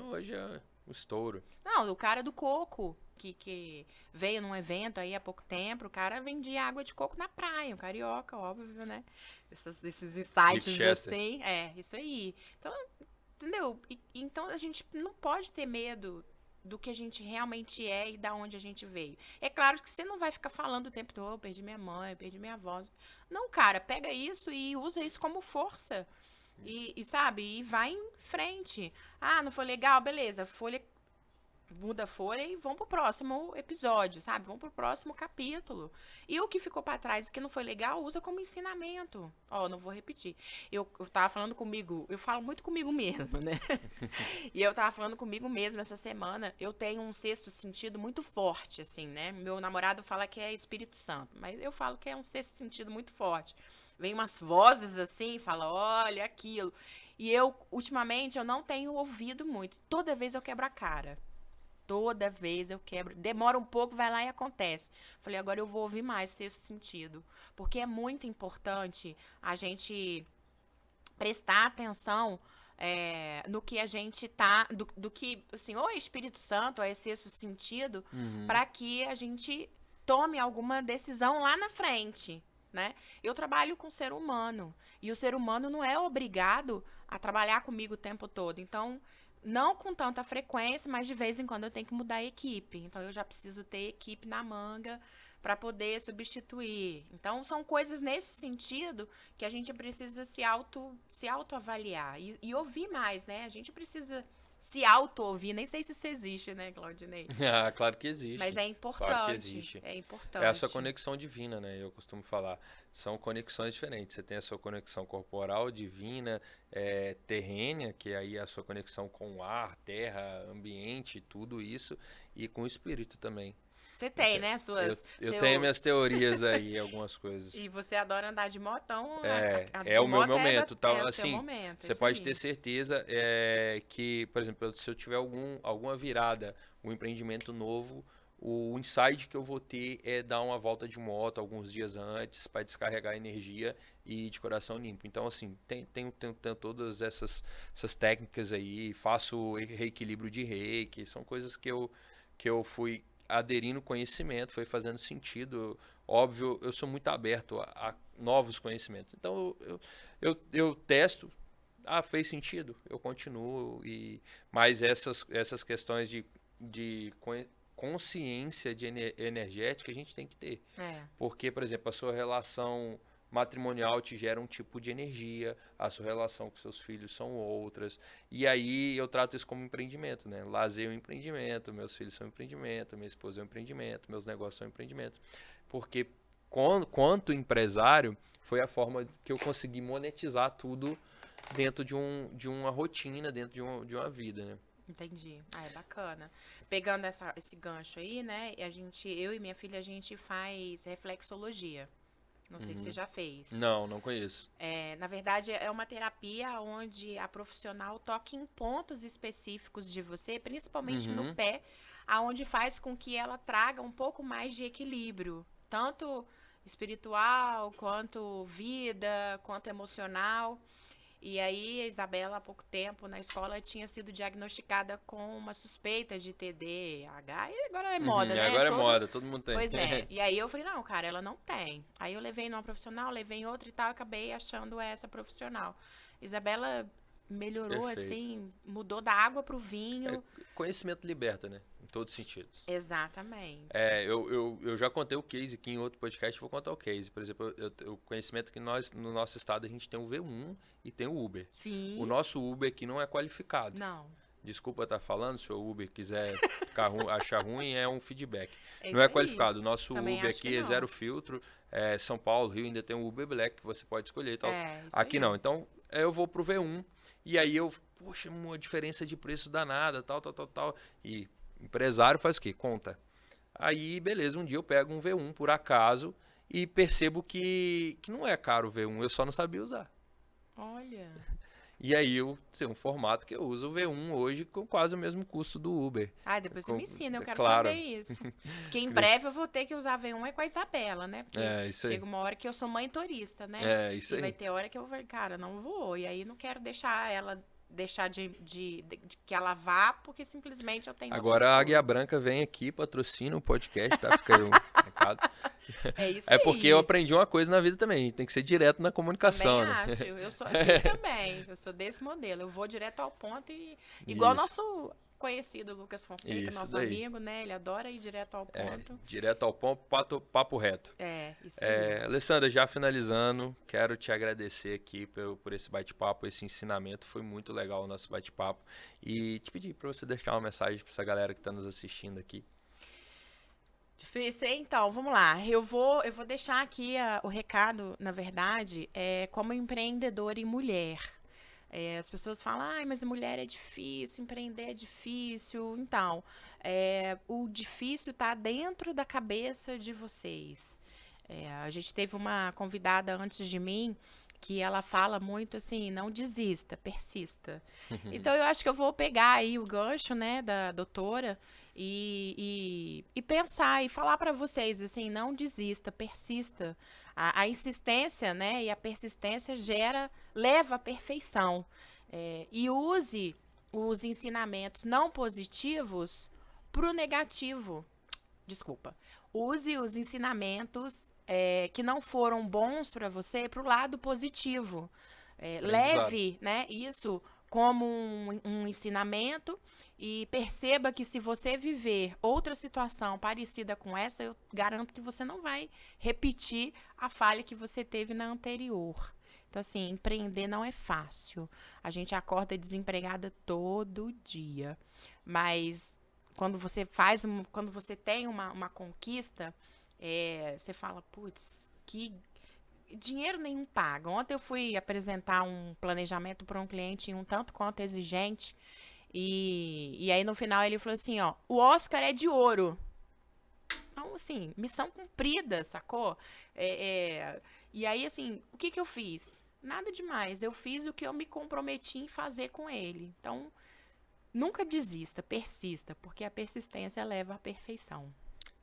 hoje é um estouro. Não, o cara do coco, que veio num evento aí há pouco tempo, o cara vendia água de coco na praia, um carioca, óbvio, né? Esses insights Chester. assim, isso aí. Então, entendeu? Então a gente não pode ter medo do que a gente realmente é e da onde a gente veio. É claro que você não vai ficar falando o tempo todo, perdi minha mãe, perdi minha avó. Não, cara, pega isso e usa isso como força. E sabe, e vai em frente. Ah, não foi legal? Beleza, muda a folha e vamos pro próximo episódio, sabe? Vamos pro próximo capítulo. E o que ficou pra trás e que não foi legal, usa como ensinamento. Ó, não vou repetir. Eu tava falando comigo, eu falo muito comigo mesmo, né? E eu tava falando comigo mesmo essa semana, eu tenho um sexto sentido muito forte, assim, né? Meu namorado fala que é Espírito Santo, mas eu falo que é um sexto sentido muito forte. Vem umas vozes assim, fala, olha aquilo. E eu, ultimamente, eu não tenho ouvido muito. Toda vez eu quebro a cara. Toda vez eu quebro. Demora um pouco, vai lá e acontece. Falei, agora eu vou ouvir mais o sexto sentido. Porque é muito importante a gente prestar atenção no que a gente tá. Do que, assim, ou é Espírito Santo, ou é sexto sentido, para que a gente tome alguma decisão lá na frente. Né? Eu trabalho com ser humano. E o ser humano não é obrigado a trabalhar comigo o tempo todo. Então, não com tanta frequência, mas de vez em quando eu tenho que mudar a equipe. Então, eu já preciso ter equipe na manga para poder substituir. Então, são coisas nesse sentido que a gente precisa se autoavaliar e ouvir mais, né? A gente precisa se auto-ouvir. Nem sei se isso existe, né, Claudinei? Ah, claro que existe. Mas é importante. Claro que existe. É importante. É a sua conexão divina, né? Eu costumo falar. São conexões diferentes. Você tem a sua conexão corporal, divina, terrênea, que aí é a sua conexão com o ar, terra, ambiente, tudo isso, e com o espírito também. Você tem, né? Eu tenho minhas teorias aí, algumas coisas. E você adora andar de motão. É o meu momento. É o Assim, seu momento, você pode ter certeza que, por exemplo, se eu tiver alguma virada, um empreendimento novo, o insight que eu vou ter é dar uma volta de moto alguns dias antes para descarregar energia e de coração limpo. Então, assim, tenho todas essas técnicas aí, faço reequilíbrio de reiki, são coisas que eu fui aderindo conhecimento, foi fazendo sentido. Óbvio, eu sou muito aberto a novos conhecimentos. Então, eu testo, fez sentido, eu continuo. Mas essas questões de consciência energética a gente tem que ter. Porque, por exemplo, a sua relação matrimonial te gera um tipo de energia, a sua relação com seus filhos são outras, e aí eu trato isso como empreendimento, né? Lazer é um empreendimento, meus filhos são um empreendimento, minha esposa é um empreendimento, meus negócios são empreendimentos, porque quanto empresário, foi a forma que eu consegui monetizar tudo dentro de uma rotina, dentro de uma vida, né? Entendi. É bacana. Pegando esse gancho aí, né? Eu e minha filha, a gente faz reflexologia. Não sei se você já fez. Não, não conheço. Na verdade, é uma terapia onde a profissional toca em pontos específicos de você, principalmente no pé, aonde faz com que ela traga um pouco mais de equilíbrio, tanto espiritual, quanto vida, quanto emocional. E aí, a Isabela, há pouco tempo, na escola, tinha sido diagnosticada com uma suspeita de TDAH. E agora é moda, né? Agora é moda, todo mundo tem. Pois é. E aí eu falei, não, cara, ela não tem. Aí eu levei numa profissional, levei em outra e tal, acabei achando essa profissional. Isabela melhorou, Perfeito. assim, mudou da água pro vinho. Conhecimento liberta, né? Em todos os sentidos. Exatamente. Eu já contei o case aqui em outro podcast, vou contar o case. Por exemplo, o conhecimento que nós, no nosso estado, a gente tem o V1 e tem o Uber. Sim. O nosso Uber aqui não é qualificado. Não. Desculpa estar falando, se o Uber quiser achar ruim, é um feedback. É Não é isso aí. qualificado. O nosso Também Uber acho que aqui é não. zero filtro. São Paulo, Rio, ainda tem o Uber Black que você pode escolher e tal. Isso Aqui aí. não. Então, eu vou pro V1 e aí poxa, uma diferença de preço danada, tal. E empresário faz o quê? Conta. Aí, beleza, um dia eu pego um V1 por acaso e percebo que não é caro o V1, eu só não sabia usar. Olha. E aí um formato que eu uso o V1 hoje com quase o mesmo custo do Uber. Depois você me ensina, eu quero Claro. saber isso. Porque em breve eu vou ter que usar V1 com a Isabela, né? Porque Isso aí. chega uma hora que eu sou mãe turista, né? Isso E vai aí. ter hora que eu vou, cara, não vou. E aí não quero deixar ela de que ela vá, porque simplesmente eu tenho Agora a Águia Branca vem aqui, patrocina o podcast, tá? Fica aí um recado. É isso É aí. porque eu aprendi uma coisa na vida também, a gente tem que ser direto na comunicação, Também né? acho, eu sou assim também, eu sou desse modelo, eu vou direto ao ponto e igual Isso. nosso conhecido Lucas Fonseca, Isso nosso aí. amigo, né? Ele adora ir direto ao ponto. Direto ao ponto, papo reto. Isso aí. Alessandra, já finalizando, quero te agradecer aqui por esse bate-papo, esse ensinamento, foi muito legal o nosso bate-papo e te pedir para você deixar uma mensagem para essa galera que está nos assistindo aqui. Difícil, então, vamos lá. Eu vou deixar aqui o recado, na verdade, como empreendedora e mulher. As pessoas falam, mas mulher é difícil, empreender é difícil. Então, o difícil está dentro da cabeça de vocês. A gente teve uma convidada antes de mim que ela fala muito assim, não desista, persista. Então, eu acho que eu vou pegar aí o gancho, né, da doutora e pensar e falar para vocês, assim, não desista, persista. A insistência, né, e a persistência leva à perfeição. E use os ensinamentos não positivos para o negativo. Desculpa. Use os ensinamentos que não foram bons para você para o lado positivo. Leve, né, isso como um ensinamento e perceba que se você viver outra situação parecida com essa, eu garanto que você não vai repetir a falha que você teve na anterior. Então, assim, empreender não é fácil. A gente acorda desempregada todo dia. Mas quando você quando você tem uma conquista, você fala, putz, que dinheiro nenhum paga. Ontem eu fui apresentar um planejamento para um cliente um tanto quanto exigente. E aí no final ele falou assim, ó, o Oscar é de ouro. Então, assim, missão cumprida, sacou? E aí, assim, o que eu fiz? Nada demais. Eu fiz o que eu me comprometi em fazer com ele. Então, nunca desista, persista, porque a persistência leva à perfeição.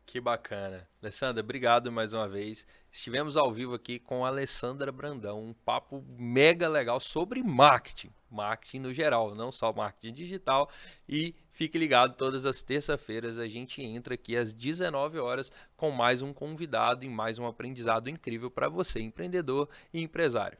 Que bacana. Alessandra, obrigado mais uma vez. Estivemos ao vivo aqui com a Alessandra Brandão, um papo mega legal sobre marketing. Marketing no geral, não só marketing digital. E fique ligado, todas as terças-feiras a gente entra aqui às 19 horas com mais um convidado e mais um aprendizado incrível para você, empreendedor e empresário.